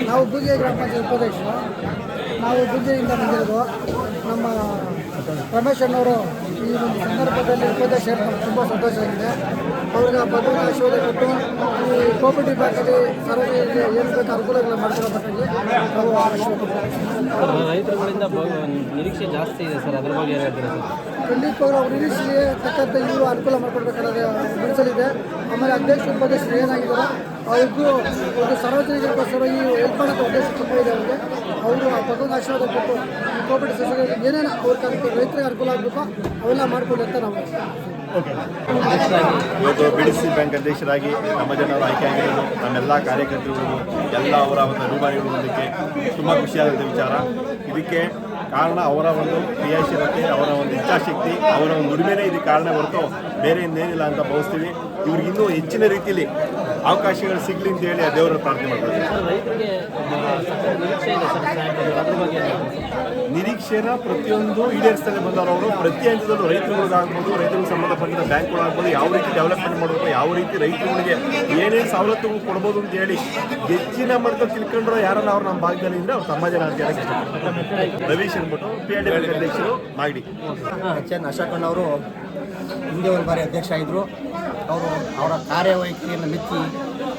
ನಾವು ಬೂದಿಗೆ ಗ್ರಾಮ ಪಂಚಾಯತ್ ಉಪಾಧ್ಯಕ್ಷರು. ನಾವು ಬೂದಿಯಿಂದ ಬಂದಿರೋದು. ನಮ್ಮ ರಮೇಶ್ ಅಣ್ಣವರು ಈ ಒಂದು ಸಂದರ್ಭದಲ್ಲಿ ಉಪಾಧ್ಯಕ್ಷ ನಮ್ಗೆ ತುಂಬ ಸಂತೋಷ ಆಗಿದೆ. ಅವ್ರಿಗೆ ಭಗವಂತ ಆಶೀರ್ವಾದ ಕೊಟ್ಟು ಈ ಕೋಆಪರೇಟಿವ್ ಬ್ಯಾಂಕಲ್ಲಿ ಸಾರ್ವಜನಿಕರಿಗೆ ಏನು ಬೇಕು ಅನುಕೂಲಗಳನ್ನ ಮಾಡ್ಕೊಳ್ಬೇಕಾಗಿ ನಾವು ಆಶೀರ್ವಾದ. ರೈತರುಗಳಿಂದ ನಿರೀಕ್ಷೆ ಜಾಸ್ತಿ ಇದೆ ಸರ್, ಅದ್ರ ಬಗ್ಗೆ ಏನು ಹೇಳ್ತೀರಾ ಸರ್? ಖಂಡಿತವಾಗ್ಲೂ ಅವ್ರ ನಿರೀಕ್ಷೆಗೆ ತಕ್ಕಂತೆ ಇವರು ಅನುಕೂಲ ಮಾಡಿಕೊಡ್ಬೇಕಾದ್ರೆ ಮನಸ್ಸಲ್ಲಿದೆ. ಆಮೇಲೆ ಅಧ್ಯಕ್ಷ ಉಪಾಧ್ಯಕ್ಷರು ಏನಾಗಿದ್ದಾರೋ ಅವ್ರಿಗೂ ಒಂದು ಸಾರ್ವಜನಿಕರಿಗೋಸ್ಕರ ಈ ಹೆಲ್ಪ್ ಮಾಡೋದು ಉದ್ದೇಶ ತುಂಬ ಇದೆ ಅವರಿಗೆ. ಅವರು ಆ ಭಗವಂತ ಆಶೀರ್ವಾದ ಕೊಟ್ಟು ಈ ಕೋಆಪರೇಟಿವ್ ಸೊಸೈಟಿಗೆ ಏನೇನು ಅವ್ರಿಗೆ ರೈತರಿಗೆ ಅನುಕೂಲ ಆಗಬೇಕೋ ಅವೆಲ್ಲ ಮಾಡಿಕೊಳ್ಳಿ ಅಂತ ನಾವು ಇವತ್ತು BDC ಬ್ಯಾಂಕ್ ಅಧ್ಯಕ್ಷರಾಗಿ ನಮ್ಮ ಜನರು ಆಯ್ಕೆ ಆಗಿರೋದು ನಮ್ಮೆಲ್ಲ ಕಾರ್ಯಕರ್ತರುಗಳು ಎಲ್ಲ ಅವರ ಒಂದು ಅಭಿಮಾನಿಗಳೊಂದಿಗೆ ತುಂಬ ಖುಷಿಯಾದಂಥ ವಿಚಾರ. ಇದಕ್ಕೆ ಕಾರಣ ಅವರ ಒಂದು ಕ್ರಿಯಾಶೀಲತೆ, ಅವರ ಒಂದು ಇಚ್ಛಾಶಕ್ತಿ, ಅವರ ಒಂದು ದುಡಿಮೆನೇ ಇದಕ್ಕೆ ಕಾರಣ ಹೊರತು ಬೇರೆ ಇನ್ನೇನಿಲ್ಲ ಅಂತ ಭಾವಿಸ್ತೀವಿ. ಇವ್ರಿಗೆ ಇನ್ನೂ ಹೆಚ್ಚಿನ ರೀತಿಯಲ್ಲಿ ಅವಕಾಶಗಳು ಸಿಗಲಿ ಅಂತ ಹೇಳಿ ದೇವರ ಪ್ರಾರ್ಥನೆ ಮಾಡ್ತೀವಿ. ನಿರೀಕ್ಷೆನ ಪ್ರತಿಯೊಂದು ಈಡೇರಿಸ್ತಲೇ ಬಂದವರು ಪ್ರತಿ ಹಂತದಲ್ಲೂ ರೈತರುಗಳಿಗಾಗ್ಬೋದು, ರೈತರಿಗೆ ಸಂಬಂಧಪಟ್ಟ ಬ್ಯಾಂಕ್ಗಳಾಗ್ಬೋದು, ಯಾವ ರೀತಿ ಡೆವಲಪ್ಮೆಂಟ್ ಮಾಡಬೇಕು, ಯಾವ ರೀತಿ ರೈತರುಗಳಿಗೆ ಏನೇನು ಸವಲತ್ತುಗಳು ಕೊಡ್ಬೋದು ಅಂತ ಹೇಳಿ ಹೆಚ್ಚಿನ ಮಟ್ಟದಲ್ಲಿ ತಿಳ್ಕೊಂಡ್ರು ಯಾರನ್ನ ಅವ್ರು ನಮ್ಮ ಭಾಗದಲ್ಲಿ ಇದ್ರೆ ಅವ್ರು ತಮ್ಮ ಜನ ಅಂತ ಹೇಳಕ್ಕೆ ಇಷ್ಟಪಡ್ತಾರೆ. ರವೀಶ್ ಅಂದ್ಬಿಟ್ಟು PND ಬ್ಯಾಂಕ್ ಅಧ್ಯಕ್ಷರು ಮಾಗಡಿ. ಅಶೋಕಣ್ಣವರು ಹಿಂದೆ ಒಂದು ಬಾರಿ ಅಧ್ಯಕ್ಷ ಆಗಿದ್ದರು. ಅವರು ಅವರ ಕಾರ್ಯವೈಖರಿಯನ್ನು ಮೆಚ್ಚಿ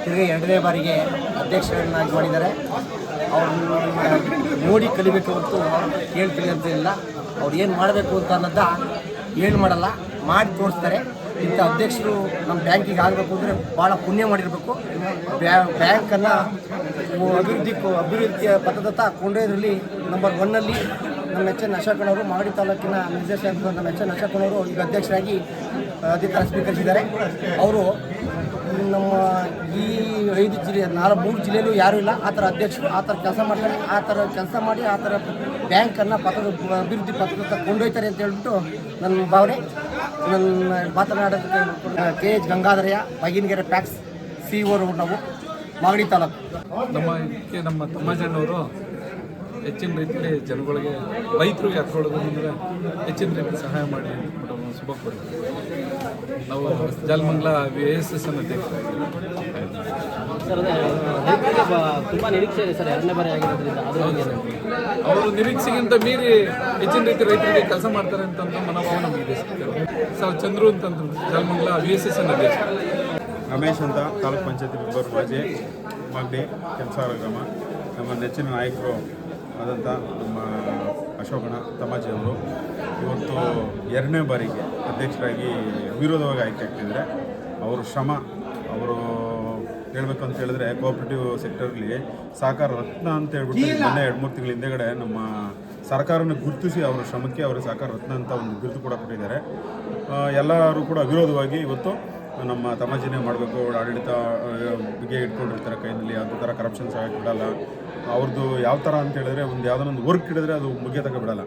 ತಿರುಗಿ 2ನೇ ಬಾರಿಗೆ ಅಧ್ಯಕ್ಷರನ್ನಾಗಿ ಮಾಡಿದ್ದಾರೆ. ಅವ್ರನ್ನ ನೋಡಿ ಕಲಿಬೇಕು ಹೊರತು ಕೇಳಿ ಕಲಿಯೋದಿಲ್ಲ. ಅವ್ರು ಏನು ಮಾಡಬೇಕು ಅಂತ ಅನ್ನೋದ ಏನು ಮಾಡಲ್ಲ, ಮಾಡಿ ತೋರಿಸ್ತಾರೆ. ಇಂಥ ಅಧ್ಯಕ್ಷರು ನಮ್ಮ ಬ್ಯಾಂಕಿಗೆ ಆಗಬೇಕು ಅಂದರೆ ಭಾಳ ಪುಣ್ಯ ಮಾಡಿರಬೇಕು. ಬ್ಯಾಂಕನ್ನು ಅಭಿವೃದ್ಧಿಯ ಪಥದತ್ತ ಕೊಂಡೊಯ್ದ್ರಲ್ಲಿ ನಂಬರ್ 1ನಲ್ಲಿ ನಮ್ಮ ಎಚ್ ಎನ್ ಅಶೋಕಣ್ಣವರು ಮಾಗಡಿ ತಾಲೂಕಿನ ನಿರ್ದೇಶಕರು ನಮ್ಮ ಎಚ್ ಎನ್ ಅಶೋಕಣ್ಣವರು ಈಗ ಅಧ್ಯಕ್ಷರಾಗಿ ಅಧಿಕಾರ ಸ್ವೀಕರಿಸಿದ್ದಾರೆ. ಅವರು ನಮ್ಮ ಈ 5 ಜಿಲ್ಲೆ 3 ಜಿಲ್ಲೆಯಲ್ಲೂ ಯಾರೂ ಇಲ್ಲ ಆ ಥರ ಅಧ್ಯಕ್ಷರು ಆ ಥರ ಕೆಲಸ ಮಾಡ್ತಾರೆ. ಆ ಥರ ಕೆಲಸ ಮಾಡಿ ಆ ಥರ ಬ್ಯಾಂಕನ್ನು ಅಭಿವೃದ್ಧಿ ಪಥದತ್ತ ಕೊಂಡೊಯ್ತಾರೆ ಅಂತ ಹೇಳ್ಬಿಟ್ಟು ನನ್ನ ಭಾವನೆ. ನನ್ನ ಮಾತನಾಡೋದಕ್ಕೆ KH ಗಂಗಾಧರಯ್ಯ, ಬೈಗಿನಗೆರೆ ಪ್ಯಾಕ್ಸ್ CO ನಾವು ಮಾಗಡಿ ತಾಲೂಕು. ನಮ್ಮ ತಮ್ಮಜಣ್ಣವರು ಹೆಚ್ಚಿನ ರೀತಿಯಲ್ಲಿ ಜನಗಳಿಗೆ ರೈತರಿಗೆ ಹತ್ಕೊಳ್ಳೋದಂದ್ರೆ ಹೆಚ್ಚಿನ ರೀತಿಯಲ್ಲಿ ಸಹಾಯ ಮಾಡಿ ಶುಭ ಕೋರಿದ್ವಿ. ನಾವು ಜಾಲಮಂಗಲ VSS ಸರ್, ರೈತರಿಗೆ ತುಂಬ ನಿರೀಕ್ಷೆ ಇದೆ ಸರ್, 2ನೇ ಬಾರಿ ಆಗಿರೋದ್ರಿಂದ ಅವರು ನಿರೀಕ್ಷೆಗಿಂತ ಮೀರಿ ಹೆಚ್ಚಿನ ರೀತಿ ರೈತರಿಗೆ ಕೆಲಸ ಮಾಡ್ತಾರೆ ಅಂತ ಮನೋಭಾವ ನಮಗಿದೆ ಸರ್. ಚಂದ್ರು ಅಂತಂದ್ರು ಜಾಲಮಂಗಲ VSS ಅಧ್ಯಕ್ಷ. ರಮೇಶ್ ಅಂತ ತಾಲೂಕ್ ಪಂಚಾಯತಿ ಮೆಂಬರ್ ಮಾಜಿ ಮಾಗಡಿ ಕೆಂಸಾರ ಗ್ರಾಮ. ನಮ್ಮ ನೆಚ್ಚಿನ ನಾಯಕರು ಆದಂಥ ನಮ್ಮ ಅಶೋಕಣ್ಣ ತಮ್ಮಾಜಿಯವರು ಇವತ್ತು 2ನೇ ಬಾರಿಗೆ ಅಧ್ಯಕ್ಷರಾಗಿ ವಿರೋಧವಾಗಿ ಆಯ್ಕೆ ಆಗ್ತಿದ್ದಾರೆ. ಅವರು ಶ್ರಮ, ಅವರು ಹೇಳಬೇಕು ಅಂತ ಹೇಳಿದ್ರೆ ಕೋಆಪರೇಟಿವ್ ಸೆಕ್ಟರ್ಲಿ ಸಹಕಾರ ರತ್ನ ಅಂತ ಹೇಳ್ಬಿಟ್ಟು ಮೊನ್ನೆ 2-3 ತಿಂಗಳ ಹಿಂದೆಗಡೆ ನಮ್ಮ ಸರ್ಕಾರನ ಗುರುತಿಸಿ ಅವರ ಶ್ರಮಕ್ಕೆ ಅವರ ಸಹಕಾರ ರತ್ನ ಅಂತ ಒಂದು ಬಿರುದು ಕೂಡ ಕೊಟ್ಟಿದ್ದಾರೆ. ಎಲ್ಲರೂ ಕೂಡ ವಿರೋಧವಾಗಿ ಇವತ್ತು ನಮ್ಮ ತಮಾಜಿನೇ ಮಾಡಬೇಕು, ಆಡಳಿತ ಬಿಗೆ ಇಟ್ಕೊಂಡಿರ್ತಾರೆ ಕೈಯಲ್ಲಿ, ಯಾವುದೇ ಥರ ಕರಪ್ಷನ್ಸ್ ಆಗಕ್ಕೆ ಬಿಡಲ್ಲ. ಅವ್ರದ್ದು ಯಾವ ಥರ ಅಂತ ಹೇಳಿದ್ರೆ ಒಂದು ಯಾವುದೋ ವರ್ಕ್ ಹಿಡಿದ್ರೆ ಅದು ಮುಗಿಯೋತಕ್ಕ ಬಿಡಲ್ಲ.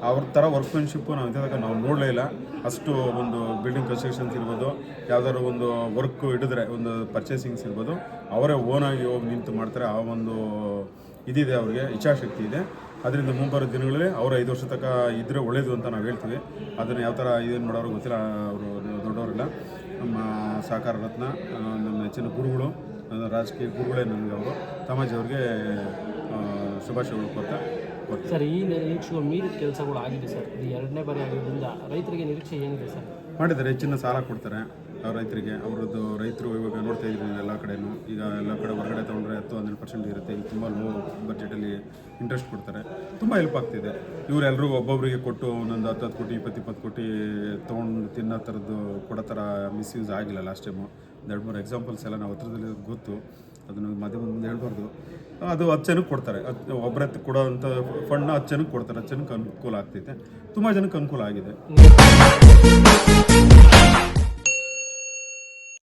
ಅವ್ರ ಥರ ವರ್ಕ್ಮೆನ್ಶಿಪ್ಪು ನಾವು ಇಂಥದಕ್ಕೆ ನಾವು ನೋಡಲೇ ಇಲ್ಲ. ಅಷ್ಟು ಒಂದು ಬಿಲ್ಡಿಂಗ್ ಕನ್ಸ್ಟ್ರಕ್ಷನ್ಸ್ ಇರ್ಬೋದು, ಯಾವುದಾದ್ರು ಒಂದು ವರ್ಕ್ ಹಿಡಿದ್ರೆ ಒಂದು ಪರ್ಚೇಸಿಂಗ್ಸ್ ಇರ್ಬೋದು, ಅವರೇ ಓನಾಗಿ ಹೋಗಿ ನಿಂತು ಮಾಡ್ತಾರೆ. ಆ ಒಂದು ಇದಿದೆ, ಅವ್ರಿಗೆ ಇಚ್ಛಾಶಕ್ತಿ ಇದೆ. ಅದರಿಂದ ಮುಂಬರೋ ದಿನಗಳಲ್ಲಿ ಅವರು 5 ವರ್ಷ ತನಕ ಇದ್ದರೆ ಒಳ್ಳೇದು ಅಂತ ನಾವು ಹೇಳ್ತೀವಿ. ಅದನ್ನು ಯಾವ ಥರ ಇದೇನು ಮಾಡೋರು ಗೊತ್ತಿಲ್ಲ, ಅವರು ದೊಡ್ಡವರಿಲ್ಲ. ನಮ್ಮ ಸಹಕಾರ ರತ್ನ ನಮ್ಮ ನೆಚ್ಚಿನ ಗುರುಗಳು, ರಾಜಕೀಯ ಗುರುಗಳೇ ನನಗೆ ಅವರು ತಮಾಜಿ ಅವ್ರಿಗೆ ಶುಭಾಶಯಗಳು ಕೊಡ್ತಾ ಸರ್. ಈ ನಿರೀಕ್ಷೆಗಳು ಮೀರಿದ ಕೆಲಸಗಳು ಆಗಿದೆ ಸರ್. ಇದು 2ನೇ ಬಾರಿ ಆಗಿರೋದ್ರಿಂದ ರೈತರಿಗೆ ನಿರೀಕ್ಷೆ ಏನಿದೆ ಸರ್? ಮಾಡಿದ್ದಾರೆ, ಹೆಚ್ಚಿನ ಸಾಲ ಕೊಡ್ತಾರೆ ರೈತರಿಗೆ. ಅವರದ್ದು ರೈತರು ಇವಾಗ ನೋಡ್ತಾ ಇದ್ದೀವಿ ಎಲ್ಲ ಕಡೆಯೂ. ಈಗ ಎಲ್ಲ ಕಡೆ ಹೊರಗಡೆ ತೊಗೊಂಡ್ರೆ 10-12% ಇರುತ್ತೆ. ಈಗ ತುಂಬ ಲೋ ಬಜೆಟಲ್ಲಿ ಇಂಟ್ರೆಸ್ಟ್ ಕೊಡ್ತಾರೆ, ತುಂಬ ಹೆಲ್ಪ್ ಆಗ್ತಿದೆ. ಇವರೆಲ್ಲರೂ ಒಬ್ಬೊಬ್ಬರಿಗೆ ಕೊಟ್ಟು ಒಂದೊಂದು 10 ಕೋಟಿ 20 ಕೋಟಿ ತೊಗೊಂಡು ತಿನ್ನೋ ಥರದ್ದು ಕೊಡೋ ಥರ ಮಿಸ್ಯೂಸ್ ಆಗಿಲ್ಲ ಲಾಸ್ಟ್ ಟೈಮು. 2-3 ಎಕ್ಸಾಂಪಲ್ಸ್ ಎಲ್ಲ ನಾವು ಹತ್ರದಲ್ಲಿ ಗೊತ್ತು, ಅದನ್ನು ಮಾಧ್ಯಮದ ಮುಂದೆ ಹೇಳ್ಬಾರ್ದು. ಅದು 10 ಜನಕ್ಕೆ ಕೊಡ್ತಾರೆ. ಒಬ್ಬರೇ ಕೊಡೋವಂಥ ಫಂಡ್ನ 10 ಜನಕ್ಕೆ ಕೊಡ್ತಾರೆ. 10 ಜನಕ್ಕೆ ಅನುಕೂಲ ಆಗ್ತೈತೆ, ತುಂಬ ಜನಕ್ಕೆ ಅನುಕೂಲ ಆಗಿದೆ.